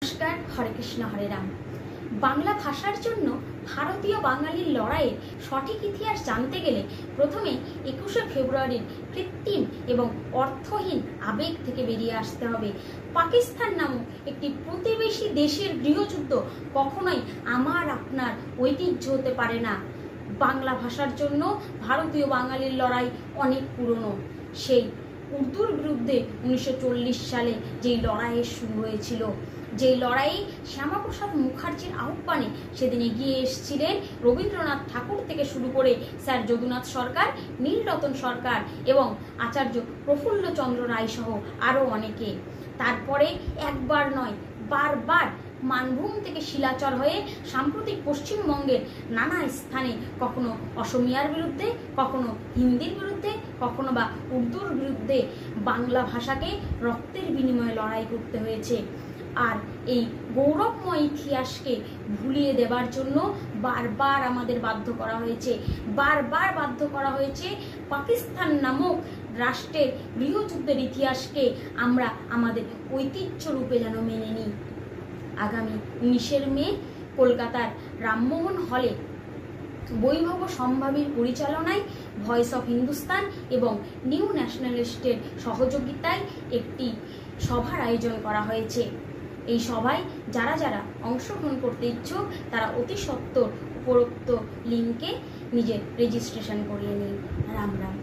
নমস্কার, হরে কৃষ্ণ হরে রাম। বাংলা ভাষার জন্য ভারতীয় বাঙালির লড়াইয়ের সঠিক ইতিহাস জানতে গেলে প্রথমে 21শে ফেব্রুয়ারির কৃত্রিম এবং অর্থহীন আবেগ থেকে বেরিয়ে আসতে হবে। পাকিস্তান নামক একটি প্রতিবেশী দেশের গৃহযুদ্ধ কখনোই আমার আপনার ঐতিহ্য হতে পারে না। বাংলা ভাষার জন্য ভারতীয় বাঙালির লড়াই অনেক পুরনো। সেই উর্দুর বিরুদ্ধে 1940 সালে যেই লড়াইয়ের শুরু হয়েছিল, যেই লড়াইয়ে শ্যামাপ্রসাদ মুখার্জির আহ্বানে সেদিন এগিয়ে এসেছিলেন রবীন্দ্রনাথ ঠাকুর থেকে শুরু করে স্যার যদুনাথ সরকার, নীলরতন সরকার এবং আচার্য প্রফুল্লচন্দ্র রায় সহ আরও অনেকে। তারপরে একবার নয়, বারবার মানভূম থেকে শিলাচর হয়ে সাম্প্রতিক পশ্চিমবঙ্গের নানা স্থানে কখনো অসমিয়ার বিরুদ্ধে, কখনো হিন্দির বিরুদ্ধে, কখনো বা উর্দুর বিরুদ্ধে বাংলা ভাষাকে রক্তের বিনিময়ে লড়াই করতে হয়েছে। আর এই গৌরবময় ইতিহাসকে ভুলিয়ে দেবার জন্য বারবার আমাদের বাধ্য করা হয়েছে, বারবার বাধ্য করা হয়েছে পাকিস্তান নামক রাষ্ট্রের গৃহযুদ্ধের ইতিহাসকে আমরা আমাদের ঐতিহ্য রূপে যেন মেনে নিই। আগামী 19শে মে কলকাতার রামমোহন হলে বৈভব সম্ভাবীর পরিচালনায় ভয়েস অফ হিন্দুস্তান এবং নিউ ন্যাশনালিস্টের সহযোগিতায় একটি সভার আয়োজন করা হয়েছে। এই সভায় যারা যারা অংশগ্রহণ করতে ইচ্ছুক তারা অতি সত্বর উপরোক্ত লিঙ্কে নিজের রেজিস্ট্রেশন করিয়ে নিন। রাম রাম।